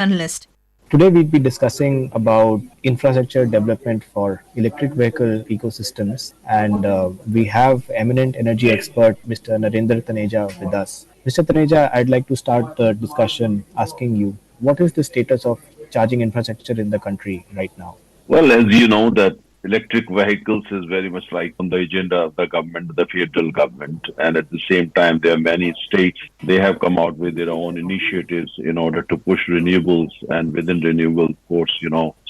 Analyst. Today we'll be discussing about infrastructure development for electric vehicle ecosystems, and we have eminent energy expert Mr. Narendra Taneja with us. Mr. Taneja, I'd like to start the discussion asking you, what is the status of charging infrastructure in the country right now? Well, as you know, that electric vehicles is very much like on the agenda of the government, the federal government, and at the same time, there are many states. They have come out with their own initiatives in order to push renewables, and within renewables, of course,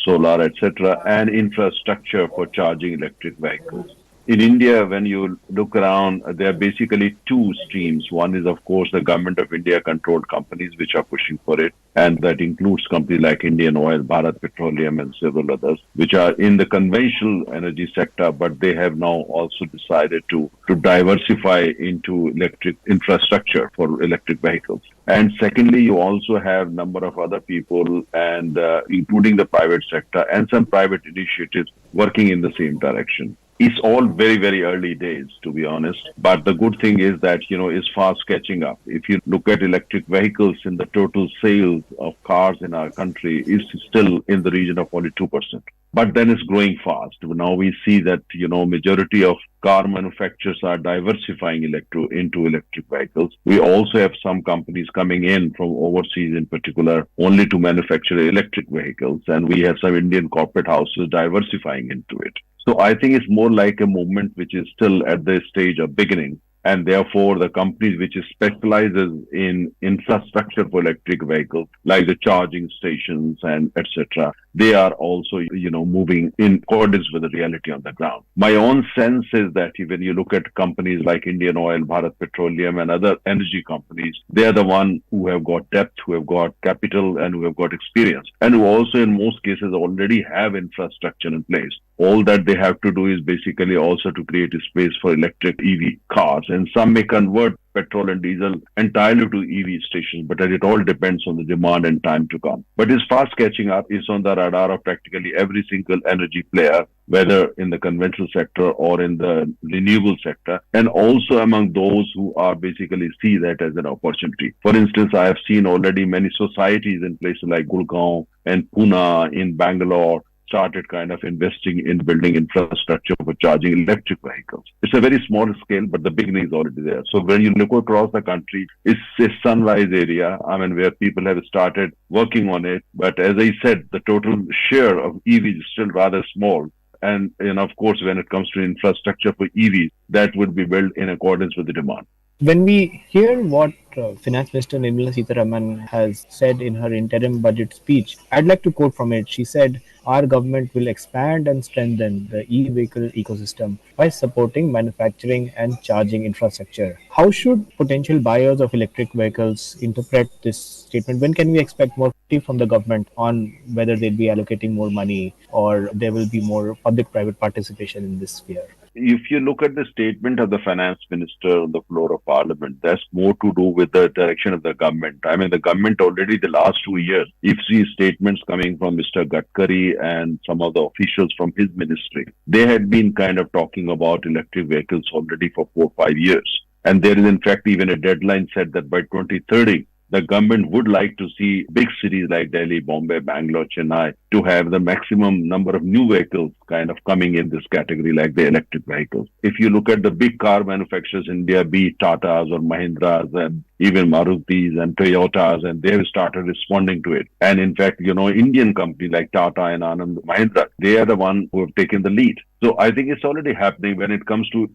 solar, etc., and infrastructure for charging electric vehicles. In India, when you look around, there are basically two streams. One is, of course, the government of India controlled companies which are pushing for it. And that includes companies like Indian Oil, Bharat Petroleum, and several others, which are in the conventional energy sector, but they have now also decided to diversify into electric infrastructure for electric vehicles. And secondly, you also have number of other people, and including the private sector and some private initiatives working in the same direction. It's all very, very early days, to be honest. But the good thing is that, it's fast catching up. If you look at electric vehicles in the total sales of cars in our country, it's still in the region of only 2%. But then it's growing fast. Now we see that, majority of car manufacturers are diversifying into electric vehicles. We also have some companies coming in from overseas in particular only to manufacture electric vehicles. And we have some Indian corporate houses diversifying into it. So I think it's more like a movement which is still at the stage of beginning. And therefore, the companies which specializes in infrastructure for electric vehicles, like the charging stations and etc., they are also, moving in accordance with the reality on the ground. My own sense is that when you look at companies like Indian Oil, Bharat Petroleum, and other energy companies, they are the ones who have got depth, who have got capital, and who have got experience, and who also, in most cases, already have infrastructure in place. All that they have to do is basically also to create a space for electric EV cars, and some may convert petrol and diesel entirely to EV stations, but it all depends on the demand and time to come. But it's fast catching up. It's on the radar of practically every single energy player, whether in the conventional sector or in the renewable sector, and also among those who are basically see that as an opportunity. For instance, I have seen already many societies in places like Gurgaon and Pune in Bangalore started kind of investing in building infrastructure for charging electric vehicles. It's a very small scale, but the beginning is already there. So when you look across the country, it's a sunrise area, where people have started working on it. But as I said, the total share of EVs is still rather small. And of course, when it comes to infrastructure for EVs, that would be built in accordance with the demand. When we hear what Finance Minister Nirmala Sitharaman has said in her interim budget speech, I'd like to quote from it. She said, "Our government will expand and strengthen the e-vehicle ecosystem by supporting manufacturing and charging infrastructure." How should potential buyers of electric vehicles interpret this statement? When can we expect more from the government on whether they'll be allocating more money or there will be more public-private participation in this sphere? If you look at the statement of the finance minister on the floor of parliament, that's more to do with the direction of the government. The government already the last 2 years, if you see statements coming from Mr. Gadkari and some of the officials from his ministry, they had been kind of talking about electric vehicles already for 4 or 5 years. And there is in fact even a deadline set that by 2030, the government would like to see big cities like Delhi, Bombay, Bangalore, Chennai to have the maximum number of new vehicles kind of coming in this category, like the electric vehicles. If you look at the big car manufacturers in India, be it Tatas or Mahindras and even Marutis and Toyotas, and they have started responding to it. And in fact, Indian companies like Tata and Anand Mahindra, they are the ones who have taken the lead. So I think it's already happening when it comes to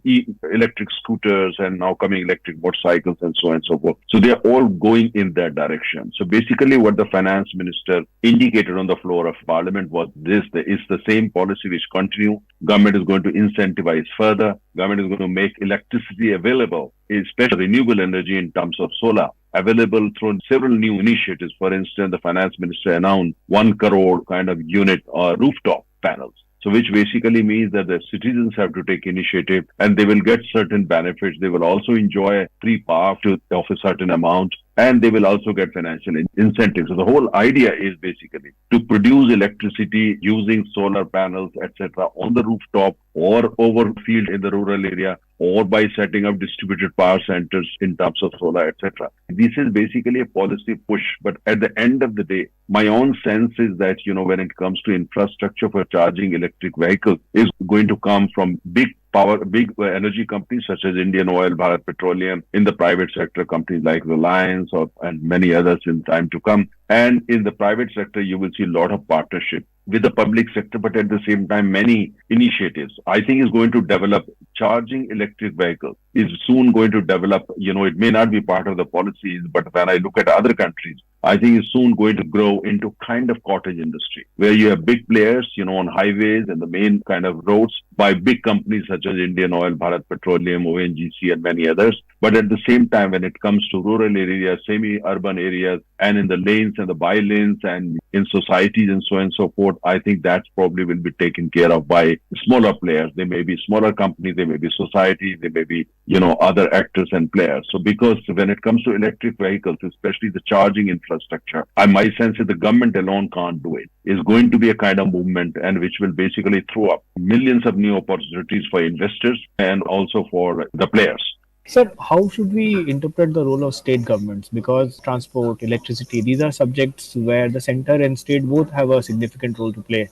electric scooters and now coming electric motorcycles and so on and so forth. So they are all going in that direction. So basically what the finance minister indicated on the floor of parliament was this: it's the same policy which continue. Government is going to incentivize further. Government is going to make electricity available, especially renewable energy in terms of solar, available through several new initiatives. For instance, the finance minister announced 1 crore kind of unit or rooftop panels. So which basically means that the citizens have to take initiative and they will get certain benefits. They will also enjoy free power of a certain amount. and they will also get financial incentives. So the whole idea is basically to produce electricity using solar panels, etc., on the rooftop or over field in the rural area, or by setting up distributed power centers in terms of solar, etc. This is basically a policy push. But at the end of the day, my own sense is that, when it comes to infrastructure for charging electric vehicles, is going to come from big energy companies such as Indian Oil, Bharat Petroleum, in the private sector, companies like Reliance and many others in time to come. And in the private sector, you will see a lot of partnership with the public sector, but at the same time, many initiatives. I think is going to develop charging electric vehicles is soon going to develop. It may not be part of the policies, but when I look at other countries, I think it's soon going to grow into kind of cottage industry where you have big players, on highways and the main kind of roads by big companies such as Indian Oil, Bharat Petroleum, ONGC, and many others. But at the same time, when it comes to rural areas, semi-urban areas, and in the lanes and the by lanes and in societies and so on and so forth, I think that probably will be taken care of by smaller players. They may be smaller companies, they may be societies, they may be, other actors and players. So because when it comes to electric vehicles, especially the charging infrastructure, my sense is the government alone can't do it. It's going to be a kind of movement and which will basically throw up millions of new opportunities for investors and also for the players. Sir, how should we interpret the role of state governments? Because transport, electricity, these are subjects where the center and state both have a significant role to play.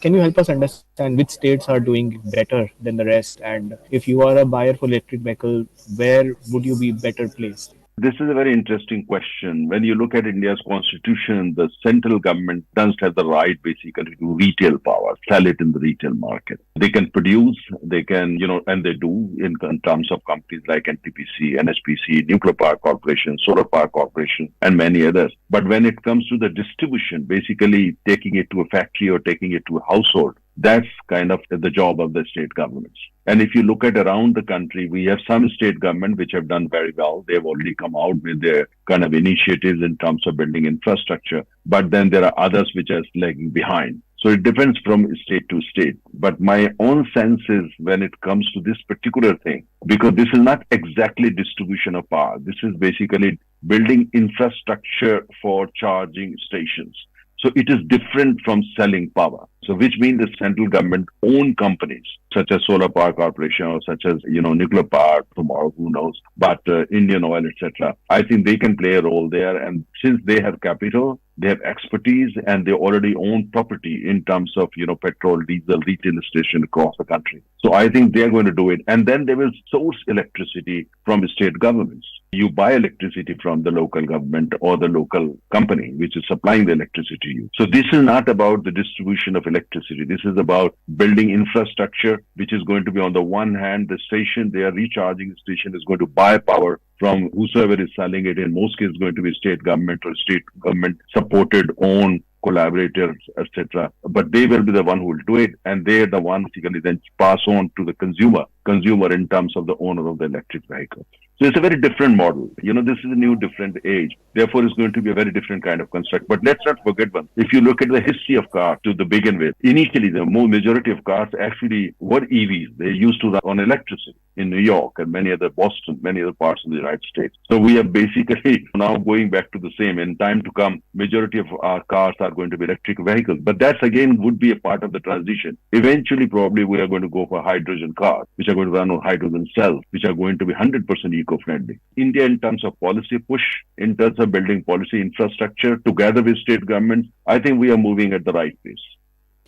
Can you help us understand which states are doing better than the rest? And if you are a buyer for electric vehicle, where would you be better placed? This is a very interesting question. When you look at India's constitution, the central government doesn't have the right basically to retail power, sell it in the retail market. They can produce, they can, and they do in terms of companies like NTPC, NHPC, Nuclear Power Corporation, Solar Power Corporation, and many others. But when it comes to the distribution, basically taking it to a factory or taking it to a household, that's kind of the job of the state governments. And if you look at around the country, we have some state government which have done very well. They've already come out with their kind of initiatives in terms of building infrastructure. But then there are others which are lagging behind. So it depends from state to state. But my own sense is when it comes to this particular thing, because this is not exactly distribution of power. This is basically building infrastructure for charging stations. So it is different from selling power. So which means the central government own companies such as Solar Power Corporation or such as, nuclear power tomorrow, who knows, but Indian Oil, etc. I think they can play a role there. And since they have capital, they have expertise, and they already own property in terms of, petrol, diesel, retail station across the country. So I think they're going to do it. And then they will source electricity from state governments. You buy electricity from the local government or the local company, which is supplying the electricity to you. So this is not about the distribution of electricity. This is about building infrastructure, which is going to be on the one hand, the station, their recharging station is going to buy power from whosoever is selling it. In most cases, going to be state government or state government supported, owned, collaborators, etc. But they will be the one who will do it, and they're the one basically then pass on to the consumer in terms of the owner of the electric vehicle. So it's a very different model. This is a new, different age. Therefore, it's going to be a very different kind of construct. But let's not forget one. If you look at the history of cars to the begin with, initially the majority of cars actually were EVs. They used to run on electricity in New York and many other Boston, many other parts of the United States. So we are basically now going back to the same. In time to come, majority of our cars are going to be electric vehicles. But that's again would be a part of the transition. Eventually, probably we are going to go for hydrogen cars, which are going to run on hydrogen cells, which are going to be 100% eco-friendly. India, in terms of policy push, in terms of building policy infrastructure together with state governments, I think we are moving at the right pace.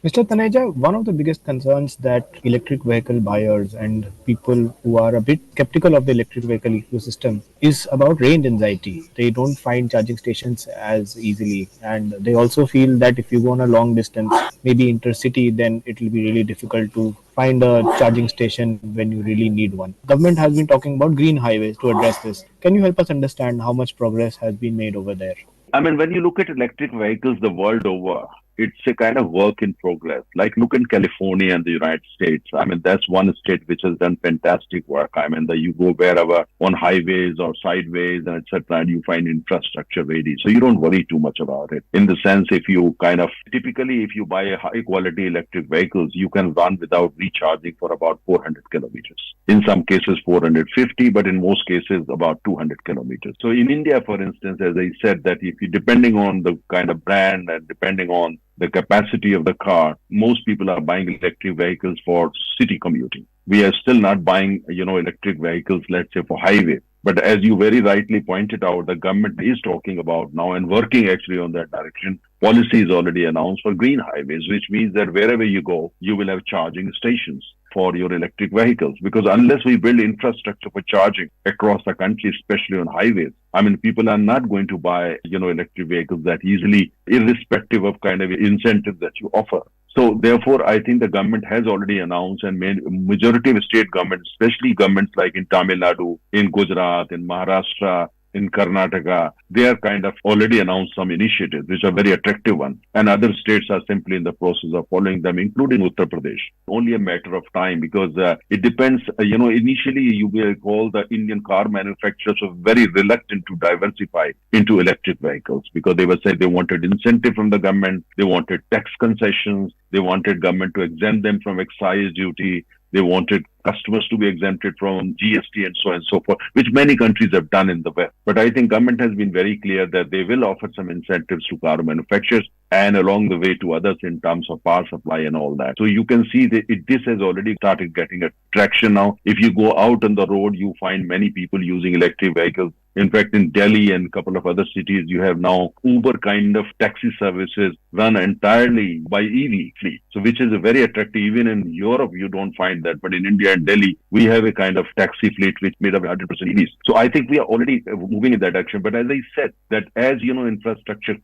Mr. Taneja, one of the biggest concerns that electric vehicle buyers and people who are a bit skeptical of the electric vehicle ecosystem is about range anxiety. They don't find charging stations as easily, and they also feel that if you go on a long distance, maybe intercity, then it will be really difficult to find a charging station when you really need one. Government has been talking about green highways to address this. Can you help us understand how much progress has been made over there? I mean, when you look at electric vehicles the world over, it's a kind of work in progress. Like look in California and the United States. I mean, that's one state which has done fantastic work. I mean, that you go wherever on highways or sideways and etc. and you find infrastructure ready. So you don't worry too much about it. In the sense, if you kind of typically if you buy a high quality electric vehicles, you can run without recharging for about 400 kilometers. In some cases 450, but in most cases about 200 kilometers. So in India, for instance, as I said, that if you depending on the kind of brand and depending on the capacity of the car, most people are buying electric vehicles for city commuting. We are still not buying, electric vehicles, let's say, for highway. But as you very rightly pointed out, the government is talking about now and working actually on that direction. Policy is already announced for green highways, which means that wherever you go, you will have charging stations for your electric vehicles. Because unless we build infrastructure for charging across the country, especially on highways, I mean, people are not going to buy, electric vehicles that easily, irrespective of kind of incentives that you offer. So therefore, I think the government has already announced and made majority of state governments, especially governments like in Tamil Nadu, in Gujarat, in Maharashtra, in Karnataka, they are kind of already announced some initiatives, which are very attractive ones. And other states are simply in the process of following them, including Uttar Pradesh. Only a matter of time because it depends. Initially, you will recall the Indian car manufacturers were very reluctant to diversify into electric vehicles because they were saying they wanted incentive from the government, they wanted tax concessions, they wanted government to exempt them from excise duty. They wanted customers to be exempted from GST and so on and so forth, which many countries have done in the West. But I think government has been very clear that they will offer some incentives to car manufacturers and along the way to others in terms of power supply and all that. So you can see that this has already started getting a traction now. If you go out on the road, you find many people using electric vehicles. In fact, in Delhi and a couple of other cities, you have now Uber kind of taxi services run entirely by EV fleet. So which is a very attractive. Even in Europe, you don't find that. But in India and Delhi, we have a kind of taxi fleet which made up 100% EVs. So I think we are already moving in that direction. But as I said, that as, infrastructure,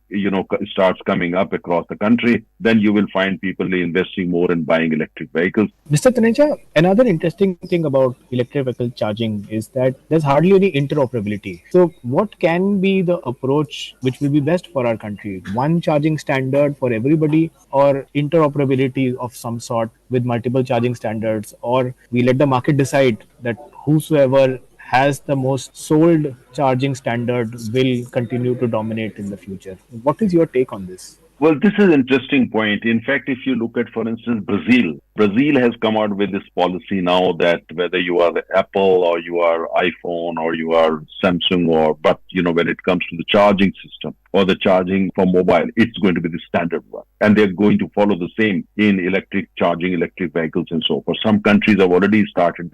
starts coming up across the country, then you will find people investing more in buying electric vehicles. Mr. Taneja, another interesting thing about electric vehicle charging is that there's hardly any interoperability. So what can be the approach which will be best for our country? One charging standard for everybody or interoperability of some sort with multiple charging standards, or we let the market decide that whosoever has the most sold charging standard will continue to dominate in the future. What is your take on this? Well, this is an interesting point. In fact, if you look at, for instance, Brazil has come out with this policy now that whether you are the Apple or you are iPhone or you are Samsung but, when it comes to the charging system or the charging for mobile, it's going to be the standard one. And they're going to follow the same in electric charging, electric vehicles and so forth. Some countries have already started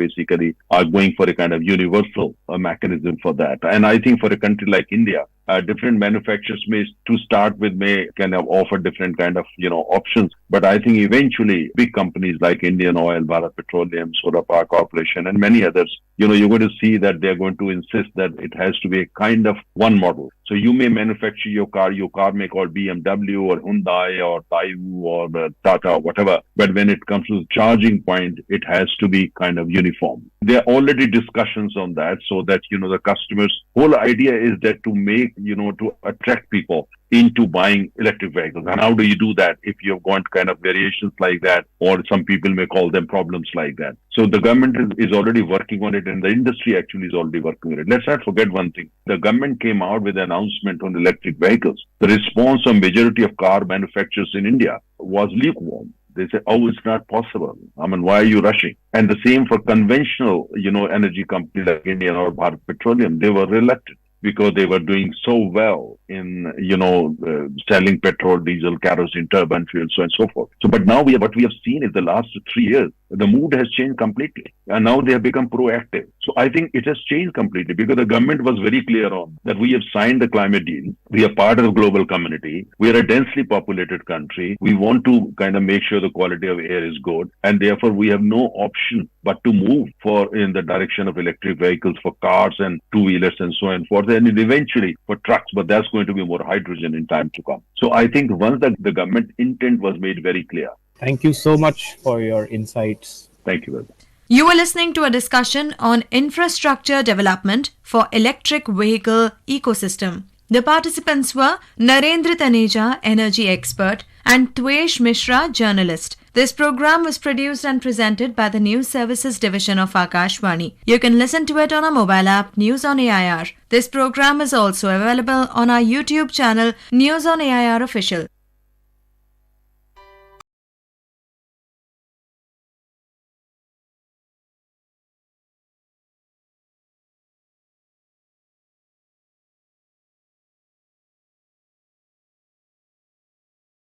are going for a kind of universal mechanism for that. And I think for a country like India, different manufacturers may kind of offer different kind of, options. But I think eventually big companies like Indian Oil, Bharat Petroleum, Solar Power Corporation, and many others, you're going to see that they're going to insist that it has to be a kind of one model. So you may manufacture your car may call BMW or Hyundai or Daewoo or Tata or whatever. But when it comes to the charging point, it has to be kind of uniform. There are already discussions on that so that, the customers, whole idea is that to make, to attract people into buying electric vehicles. And how do you do that if you've got kind of variations like that, or some people may call them problems like that? So the government is already working on it, and the industry actually is already working on it. Let's not forget one thing. The government came out with an announcement on electric vehicles. The response from majority of car manufacturers in India was lukewarm. They say, it's not possible. I mean, why are you rushing? And the same for conventional, energy companies like Indian or Bharat Petroleum. They were reluctant because they were doing so well in, selling petrol, diesel, kerosene, turbine fuel, so on and so forth. So, but now what we have seen is the last 3 years, the mood has changed completely. And now they have become proactive. So I think it has changed completely because the government was very clear on that we have signed the climate deal. We are part of the global community. We are a densely populated country. We want to kind of make sure the quality of air is good. And therefore, we have no option but to move in the direction of electric vehicles for cars and two-wheelers and so on and forth. And eventually for trucks, but that's going to be more hydrogen in time to come. So I think once the government intent was made very clear. Thank you so much for your insights. Thank you very much. You were listening to a discussion on infrastructure development for electric vehicle ecosystem. The participants were Narendra Taneja, energy expert, and Twesh Mishra, journalist. This program was produced and presented by the News Services Division of Akashvani. You can listen to it on our mobile app News on AIR. This program is also available on our YouTube channel News on AIR Official.